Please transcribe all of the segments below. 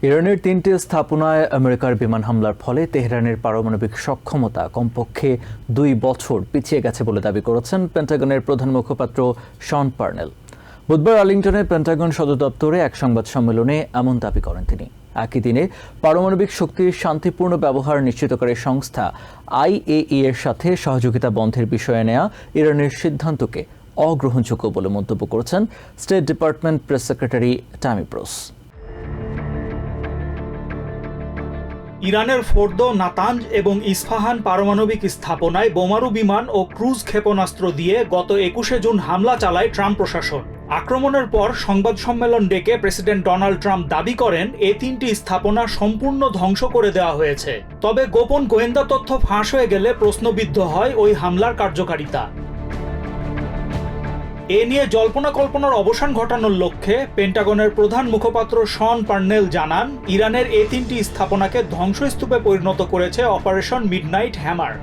ইরানের ৩টি স্থাপনায় আমেরিকার বিমান হামলার ফলে তেহরানের পারমাণবিক সক্ষমতা কমপক্ষে ২ বছর পিছিয়ে গেছে বলে দাবি করেছেন পেন্টাগনের প্রধান মুখপাত্র শন পার্নেল। বুধবার আর্লিংটনে পেন্টাগন সদর দপ্তরে এক সংবাদ সম্মেলনে এমন দাবি করেন তিনি। একই দিনে পারমাণবিক শক্তির শান্তিপূর্ণ ব্যবহার নিশ্চিতকারী সংস্থা IAEA এর সাথে সহযোগিতা বন্ধের বিষয়ে নেওয়া ইরানের সিদ্ধান্তকে অগ্রহণযোগ্য বলে মন্তব্য করেছেন State Department press secretary Tammy Bruce. ইরানের ফোর্দো, নাতাঞ্জ এবং ইস্পাহান পারমাণবিক স্থাপনায় বোমারু বিমান ও ক্রুজ ক্ষেপণাস্ত্র দিয়ে গত ২১শে জুন হামলা চালায় ট্রাম্প প্রশাসন। আক্রমণের পর সংবাদ সম্মেলন ডেকে প্রেসিডেন্ট ডোনাল্ড ট্রাম্প দাবি করেন এই ৩টি স্থাপনা সম্পূর্ণ ধ্বংস করে দেওয়া হয়েছে। তবে গোপন গোয়েন্দা তথ্য ফাঁস হয়ে গেলে প্রশ্নবিদ্ধ হয় ওই হামলার কার্যকারিতা। এ নিয়ে জল্পনা কল্পনার অবসান ঘটানোর লক্ষ্যে পেন্টাগনের প্রধান মুখপাত্র শন পার্নেল জানান, ইরানের এই ৩টি স্থাপনাকে ধ্বংসস্তূপে পরিণত করেছে operation midnight hammer.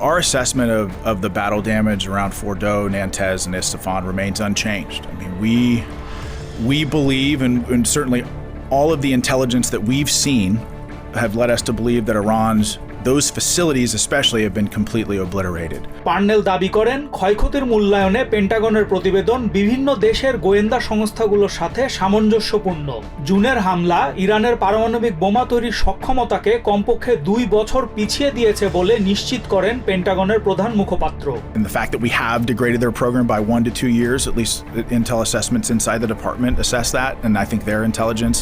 Our assessment of the battle damage around Fordo, Nantes, and Isfahan remains unchanged. I mean, we believe, and certainly all of the intelligence that we've seen have led us to believe that those facilities especially have been completely obliterated. Parnell দাবি করেন, ক্ষয়ক্ষতির মূল্যায়নে পেন্টাগনের প্রতিবেদন বিভিন্ন দেশের গোয়েন্দা সংস্থাগুলোর সাথে সামঞ্জস্যপূর্ণ। জুনের হামলা ইরানের পারমাণবিক বোমা তৈরির সক্ষমতাকে কমপক্ষে ২ বছর পিছিয়ে দিয়েছে বলে নিশ্চিত করেন পেন্টাগনের প্রধান মুখপাত্র। And the fact that we have degraded their program by 1 to 2 years, at least intel assessments inside the department assess that, and I think their intelligence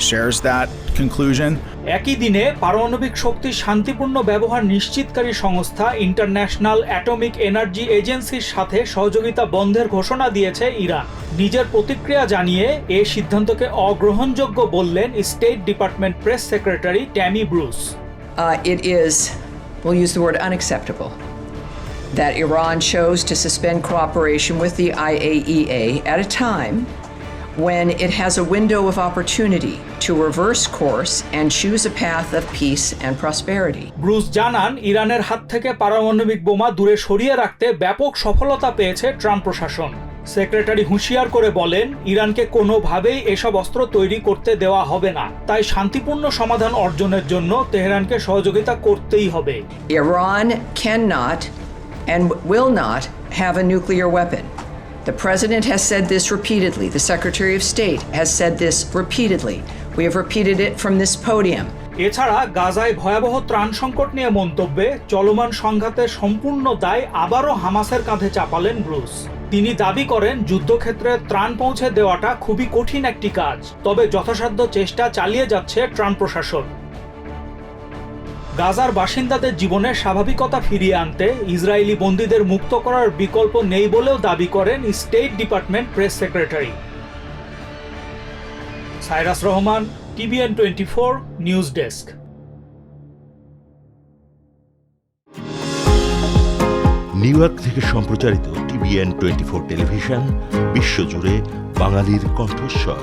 shares that conclusion. একই দিনে পারমাণবিক শক্তির শান্তিপূর্ণ ব্যবহার নিশ্চিতকারী সংস্থা ইন্টারন্যাশনাল অ্যাটমিক এনার্জি এজেন্সির সাথে সহযোগিতা বন্ধের ঘোষণা দিয়েছে ইরান। নিজের প্রতিক্রিয়া জানিয়ে এই সিদ্ধান্তকে অগ্রহণযোগ্য বললেন State Department press secretary Tammy Bruce. It is, we'll use the word unacceptable, that Iran chose to suspend cooperation with the IAEA at a time when it has a window of opportunity to reverse course and choose a path of peace and prosperity. Bruce জানান, ইরানের হাত থেকে পারমাণবিক বোমা দূরে সরিয়ে রাখতে ব্যাপক সফলতা পেয়েছে ট্রাম্প প্রশাসন। সেক্রেটারি হুঁশিয়ার করে বলেন, ইরানকে কোনোভাবেই এসব অস্ত্র তৈরি করতে দেওয়া হবে না। তাই শান্তিপূর্ণ সমাধান অর্জনের জন্য তেহরানকে সহযোগিতা করতেই হবে। Iran cannot and will not have a nuclear weapon. The President has said this repeatedly. The Secretary of State has said this repeatedly. We have repeated it from this podium. এছাড়া গাজায় ভয়াবহ ত্রাণ সংকট নিয়ে মন্তব্যে চলমান সংঘাতের সম্পূর্ণ দায় আবারও হামাসের কাঁধে চাপালেন ব্রুস। তিনি দাবি করেন, যুদ্ধক্ষেত্রে ত্রাণ পৌঁছে দেওয়াটা খুবই কঠিন একটি কাজ, তবে যথাসাধ্য চেষ্টা চালিয়ে যাচ্ছে ট্রাম্প প্রশাসন। গাজার বাসিন্দাদের জীবনে স্বাভাবিকতা ফিরিয়ে আনতে ইসরায়েলি বন্দীদের মুক্ত করার বিকল্প নেই বলেও দাবি করেন state Department press secretary. Cyrus Rahman, TVN 24 news desk. New York থেকে সম্প্রচারিত TVN 24 টেলিভিশন বিশ্বজুড়ে বাঙালির কণ্ঠস্বর।